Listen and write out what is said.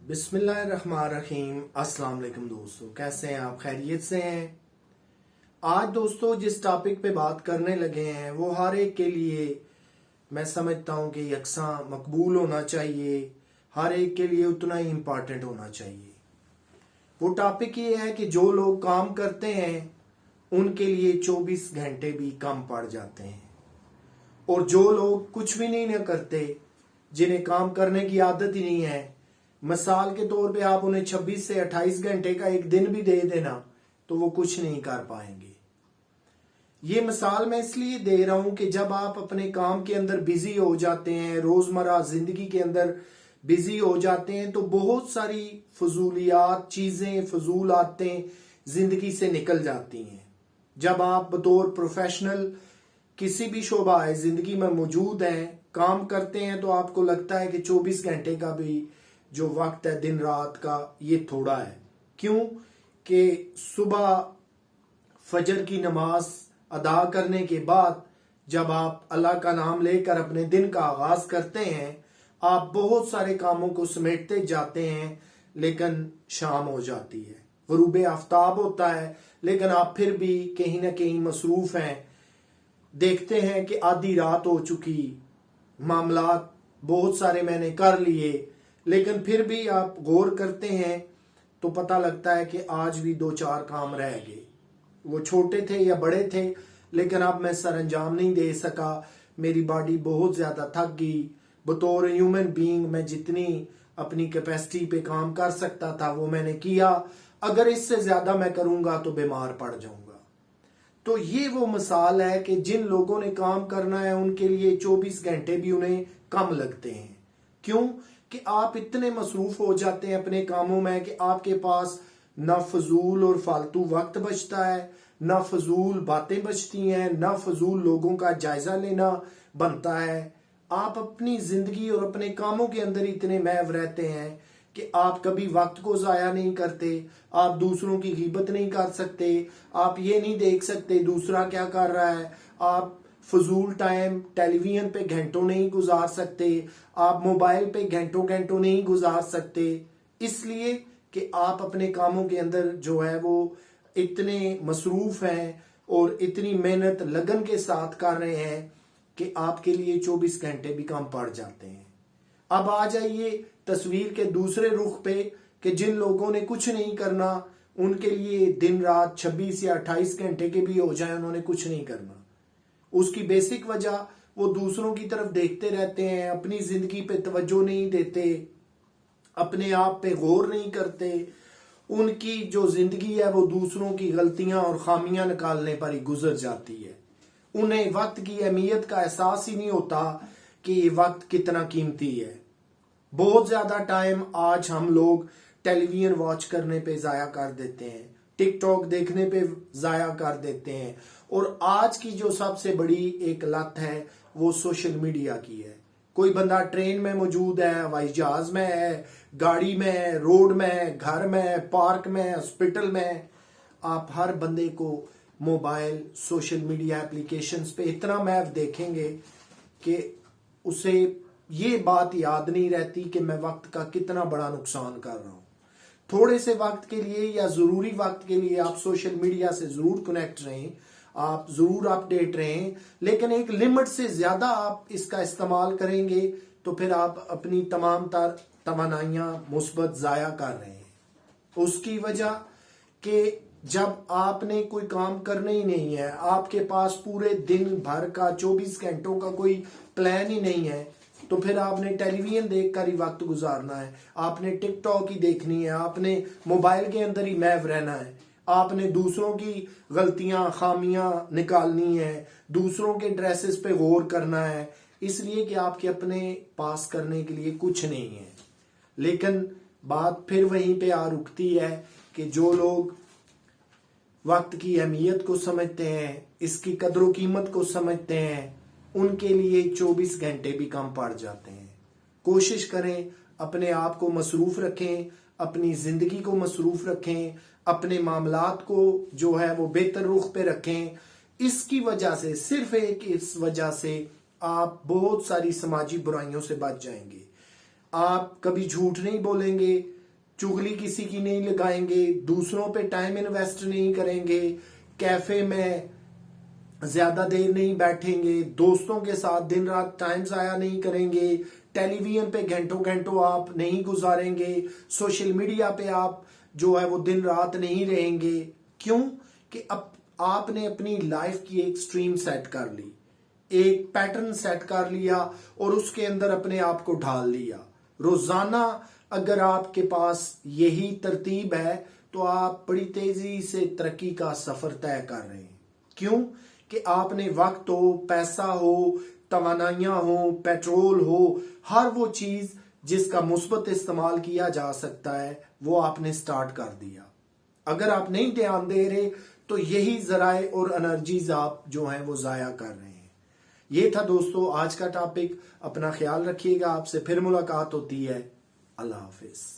बिस्मिल्लाहिर्रहमानिर्रहीम। अस्सलाम वालेकुम दोस्तों, कैसे हैं आप? खैरियत से हैं? आज दोस्तों जिस टॉपिक पे बात करने लगे हैं वो हर एक के लिए मैं समझता हूँ कि यकसां मकबूल होना चाहिए, हर एक के लिए उतना ही इम्पोर्टेंट होना चाहिए। वो टॉपिक ये है कि जो लोग काम करते हैं उनके लिए 24 घंटे भी कम पड़ जाते हैं, और जो लोग कुछ भी नहीं न करते, जिन्हें काम करने की आदत ही नहीं है, मिसाल के तौर पे आप उन्हें 26 से 28 घंटे का एक दिन भी दे देना तो वो कुछ नहीं कर पाएंगे। ये मिसाल मैं इसलिए दे रहा हूं कि जब आप अपने काम के अंदर बिजी हो जाते हैं, रोजमर्रा जिंदगी के अंदर बिजी हो जाते हैं, तो बहुत सारी फजूलियात, चीजें, फजूल आदतें जिंदगी से निकल जाती हैं। जब आप बतौर प्रोफेशनल किसी भी शोबा है जिंदगी में मौजूद हैं, काम करते हैं, तो आपको लगता है कि 24 घंटे का भी जो वक्त है दिन रात का, ये थोड़ा है। क्यों कि सुबह फजर की नमाज अदा करने के बाद जब आप अल्लाह का नाम लेकर अपने दिन का आगाज करते हैं, आप बहुत सारे कामों को समेटते जाते हैं, लेकिन शाम हो जाती है, गुरूब आफ्ताब होता है, लेकिन आप फिर भी कहीं ना कहीं मसरूफ हैं। देखते हैं कि आधी रात हो चुकी, मामलात बहुत सारे मैंने कर लिए, लेकिन फिर भी आप गौर करते हैं तो पता लगता है कि आज भी 2-4 काम रह गए। वो छोटे थे या बड़े थे, लेकिन अब मैं सर अंजाम नहीं दे सका, मेरी बॉडी बहुत ज्यादा थक गई। बतौर ह्यूमन बीइंग मैं जितनी अपनी कैपेसिटी पे काम कर सकता था वो मैंने किया, अगर इससे ज्यादा मैं करूंगा तो बीमार पड़ जाऊंगा। तो ये वो मिसाल है कि जिन लोगों ने काम करना है उनके लिए 24 घंटे भी उन्हें कम लगते हैं। क्यों कि आप इतने मसरूफ हो जाते हैं अपने कामों में कि आपके पास ना फजूल और फालतू वक्त बचता है, ना फजूल बातें बचती हैं, ना फजूल लोगों का जायजा लेना बनता है। आप अपनी जिंदगी और अपने कामों के अंदर इतने महव रहते हैं कि आप कभी वक्त को जाया नहीं करते, आप दूसरों की गिबत नहीं कर सकते, आप ये नहीं देख सकते दूसरा क्या कर रहा है, आप फजूल टाइम टेलीविजन पे घंटों नहीं गुजार सकते, आप मोबाइल पे घंटों घंटों नहीं गुजार सकते, इसलिए कि आप अपने कामों के अंदर जो है वो इतने मसरूफ हैं और इतनी मेहनत लगन के साथ कर रहे हैं कि आपके लिए 24 घंटे भी कम पड़ जाते हैं। अब आ जाइए तस्वीर के दूसरे रुख पे कि जिन लोगों ने कुछ नहीं करना, उनके लिए दिन रात 26 या 28 घंटे के भी हो जाए, उन्होंने कुछ नहीं करना। उसकी बेसिक वजह वो दूसरों की तरफ देखते रहते हैं, अपनी जिंदगी पे तवज्जो नहीं देते, अपने आप पे गौर नहीं करते। उनकी जो जिंदगी है वो दूसरों की गलतियां और खामियां निकालने पर ही गुजर जाती है। उन्हें वक्त की अहमियत का एहसास ही नहीं होता कि ये वक्त कितना कीमती है। बहुत ज्यादा टाइम आज हम लोग टेलीविजन वॉच करने पे जाया कर देते हैं, टिकटॉक देखने पे जाया कर देते हैं, और आज की जो सबसे बड़ी एक लत है वो सोशल मीडिया की है। कोई बंदा ट्रेन में मौजूद है, हवाई जहाज में है, गाड़ी में है, रोड में है, घर में है, पार्क में है, हॉस्पिटल में है, आप हर बंदे को मोबाइल, सोशल मीडिया एप्लीकेशंस पे इतना मैप देखेंगे कि उसे ये बात याद नहीं रहती कि मैं वक्त का कितना बड़ा नुकसान कर रहा हूं। थोड़े से वक्त के लिए या जरूरी वक्त के लिए आप सोशल मीडिया से जरूर कनेक्ट रहें, आप जरूर अपडेट रहें, लेकिन एक लिमिट से ज्यादा आप इसका इस्तेमाल करेंगे तो फिर आप अपनी तमाम तवानाइयां मुस्बत जाया कर रहे हैं। उसकी वजह कि जब आपने कोई काम करना ही नहीं है, आपके पास पूरे दिन भर का 24 घंटों का कोई प्लान ही नहीं है, तो फिर आपने टेलीविजन देखकर ही वक्त गुजारना है, आपने टिकटॉक ही देखनी है, आपने मोबाइल के अंदर ही महव रहना है, आपने दूसरों की गलतियां खामियां निकालनी है, दूसरों के ड्रेसेस पे गौर करना है, इसलिए कि आपके अपने पास करने के लिए कुछ नहीं है। लेकिन बात फिर वहीं पे आ रुकती है कि जो लोग वक्त की अहमियत को समझते हैं, इसकी कदर कीमत को समझते हैं, उनके लिए 24 घंटे भी कम पड़ जाते हैं। कोशिश करें अपने आप को मसरूफ रखें, अपनी जिंदगी को मसरूफ रखें, अपने मामलात को जो है वो बेहतर रुख पे रखें। इसकी वजह से, सिर्फ एक इस वजह से आप बहुत सारी समाजी बुराइयों से बच जाएंगे। आप कभी झूठ नहीं बोलेंगे, चुगली किसी की नहीं लगाएंगे, दूसरों पे टाइम इन्वेस्ट नहीं करेंगे, कैफे में ज्यादा देर नहीं बैठेंगे, दोस्तों के साथ दिन रात टाइम जाया नहीं करेंगे, टेलीविजन पे घंटों घंटों आप नहीं गुजारेंगे, सोशल मीडिया पे आप जो है वो दिन रात नहीं रहेंगे। क्यों? कि अब आपने अपनी लाइफ की एक स्ट्रीम सेट कर ली, एक पैटर्न सेट कर लिया और उसके अंदर अपने आप को ढाल लिया। रोजाना अगर आपके पास यही तरतीब है तो आप बड़ी तेजी से तरक्की का सफर तय कर रहे हैं। क्यों? कि आपने वक्त हो, पैसा हो, तवानाइयां हो, पेट्रोल हो, हर वो चीज जिसका मुस्बत इस्तेमाल किया जा सकता है वो आपने स्टार्ट कर दिया। अगर आप नहीं ध्यान दे रहे तो यही जराए और एनर्जीज आप जो हैं वो जाया कर रहे हैं। ये था दोस्तों आज का टॉपिक। अपना ख्याल रखिएगा, आपसे फिर मुलाकात होती है। अल्लाह हाफिज।